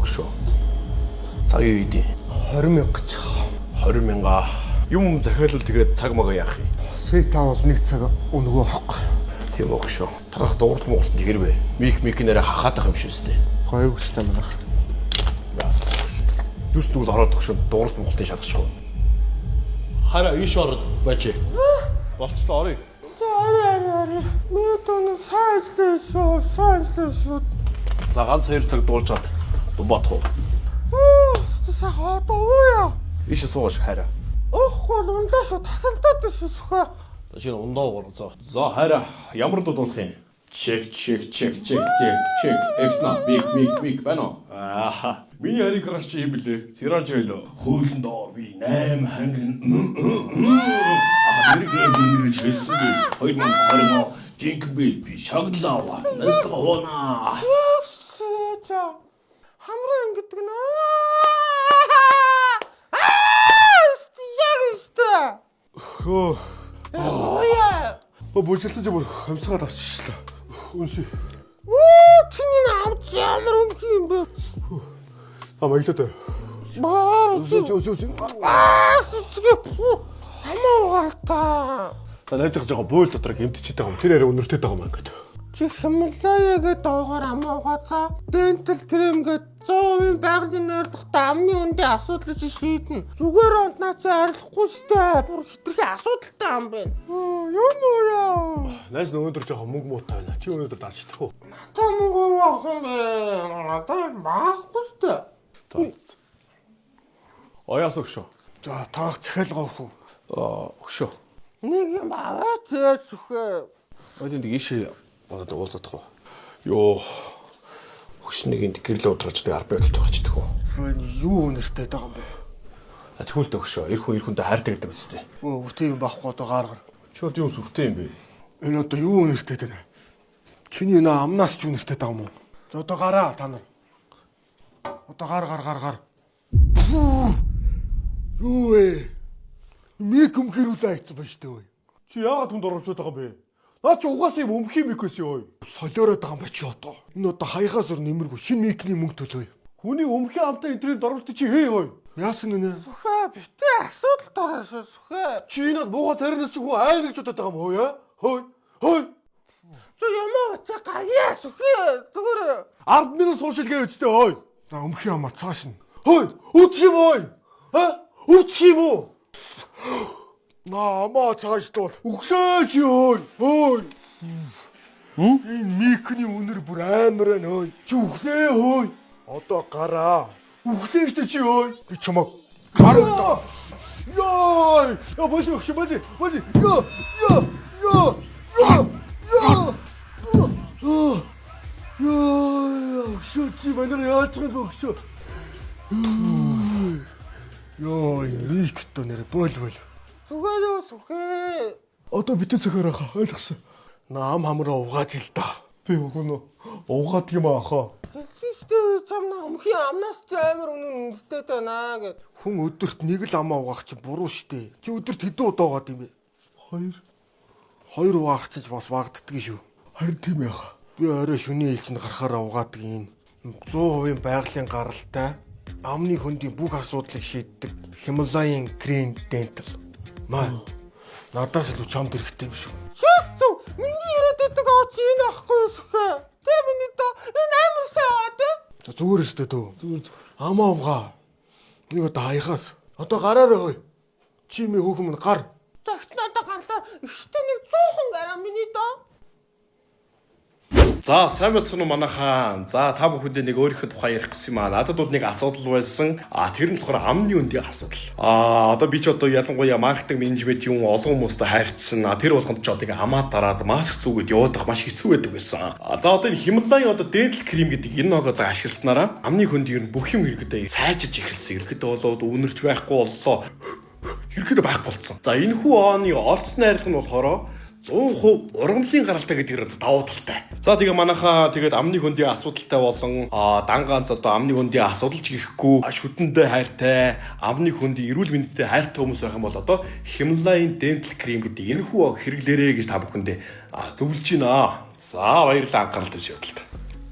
Өгшөө. Цагийн үйдээ 20,000 гэж. 20,000. Юм захиалвал тэгээд цаг магаа яах юм? Сета бол нэг цаг өнгөө орохгүй. Тийм өгшөө. Тарах дууралт Монголд тэгэрвэ. Мик нэрээ хахаад ах юм шүү дээ. Гойг өстэй манайх. Юус нүгэл ороод өгшөө дууралт Монголын шалгачихгүй. Хараа иш ороод бачи. Болцлоо орё. Сараа. Мэтэн сайжлаа. За ганц 2 цаг дуулж чад. Бодох уу? Сайхан одоо ууя. Иш сууш хараа. Гол унлааш тасалдаад биш сүхэ. Жин ундаа гоо. За хараа ямар дуулах юм? Чек. Эхна мик байна. Ааха. Миний харийг краш чи юм блэ? Цираж байлоо. Хөөлн доор би 8 хангин. Нэргэж хэлсэн би 2020 жинкбэл би шагналаа. Настга хоона. За. Хамраа ингэдэг наа. Хөө. Ооя. Бүжгэлсэн ч бүр хамсгаад авчихлаа. Үнсээ. Чиний намч ямар өмч юм бэ? Амаглаад. Сүчгээ. Амаа. За найдах жоо буйл дотор гэмтчихэд байгаа юм. Тэр арай өнөртэй байгаа юм ингээд. Чи Хималаягийн доогоор амаагаацаа дентал крем гээд 100% байгалийн найрлагатай амны үндэ асуудал шийднэ. Зүгээр онтнаач арилахгүй штэ. Бүр хитрхи асуудалтай ам байна. Юм уу яа. Найс өнөөдөр жоо мөнгө муутай байна. Чи өнөөдөр даачдах уу? Та мөнгө авах юм бэ? Надад маахгүй штэ. Ояас өгшөө. За таах захиалга өгөх үү? Өгшөө. Нэг юм аваач сүхэ. Одын дэгэшээ бодод уулзах уу? Йоо. Өгшнийг гэрэл удралж тэг 10 байлж гарчдаг уу? Юу өнөртэй байгаа юм бэ? Тэгвэл өгшөө. Эр хүндээ хайртай гэдэг биз дээ. Өвтэй юм байхгүй одоо гааргар. Чод юм сүртэй юм бэ? Энэ одоо юу өнөртэй дээ? Чиний нөө амнаас ч өнөртэй байгаа юм уу? За одоо гараа та нар. Одоо гар. Юу вэ? Мик өмхөрүүлээ хайцсан ба штэ ой. Чи яагаад түнд оруулаад байгаа юм бэ? Наа чи угаасаа юм өмх юм ихээс ой. Солиороод байгаа юм ба чи одоо. Энэ одоо хаяхаас өр нэмэргүй шинэ микний мөнгө төлөөе. Хүний өмхийн амтаа интернет оруулалт чи хээ ой. Яасан гинэ? Сүхэ битээ асуудал дороошоо сүхэ. Чи энэ бууга тарианаас чи хөө ай гэж бодоод байгаа юм уу яа? Хой. Чи ямаа чи гаяа сүхэ. Зүгээр 10 минут суушилгээ үстэй ой. За өмхийн амаа цааш нь. Хой, үтх юм ой. Үтх юм уу? Намаа цаашдуул. Өглөө чи ой. Энэ микний үнэр бүр амар байна ой. Чи өглөө ой. Одоо гараа. Өглөө штэ чи ой. Би чамаг гараа. Ёй! Я боли. Що чи мене яачих өгшөө. Ёо, микто нэр бол. Сүхэ. Одоо битэн сөхөр хаа ойлгосон. Наам хамраа угааж ил да. Би өгөнө. Угаад юм аахаа. Хэлсэжтэй чамна өмхийн амнаас ч амар үнэтэй байна гэд. Хүн өдөрт нэг л амаа угаах чи буруу штэ. Чи өдөрт хэдэн удаа угаад юм бэ? 2 угаах чи бас вагддаг шүү. Харин тийм яах. Би орой шөнийн ээлжинд гарахаараа угаадаг юм. 100% байгалийн гаралтай амны хөндийн бүх асуудлыг шийддэг Хималаягийн крем дентал. Маа. Надаас л чамд хэрэгтэй юм шүү. Шээцүү. Миний ирээд байдаг ооч энэ ахгүй сүхэ. Тэ миний доо энэ амар саад. Зүгээр өстэй дөө. Зүгээр. Амаа угаа. Нэг одоо хаяхаас. Одоо гараарай хөөе. Чи ми хөөхөн минь гар. Загт надаа гарлаа. Ихтэй нэг 100 гараа миний доо. За сайн бацхан уу манайхаа. За та бүхэндээ нэг өөрийнхөө тухай ярих гэсэн юм аа. Надад бол нэг асуудал байсан. Тэр нь болохоор амны үндийн асуудал. Одоо би ч одоо ялангуяа маркетинг менежмент юм олон хүмүүстэй хайрцсан. Тэр болгонд ч одоо ингээ амаа дараад маск зүүгээд явах маш хэцүү байдаг байсан. За одоо энэ Хималаягийн одоо дентал крем гэдэг энэ нэг одоо ашигласнараа амны хөндийн ер нь бүх юм хэрэгдээ сайжирч эхэлсэн. Ирэхэд болоод үнэрч байхгүй боллоо. Ирэхэд байхгүй болцсон. За энэ хүү оны олцны найрлага нь болохоор 100% ургамлын гаралтай гэдэг давуу талтай. За тэгээ манайхаа тэгээд амны хөндийн асуудалтай болон дан ганц одоо амны хөндийн асуудал ч гэхгүй шүтэндээ хайртай, амны хөндийн эрүүл мэндэд хайртай хүмүүс байх юм бол одоо Himalayan Dental Cream гэдэг энэ хүү хэрэглээрэй гэж та бүхэндээ зөвлөж байна. За баярлалаа анхаарал тавьж явдал.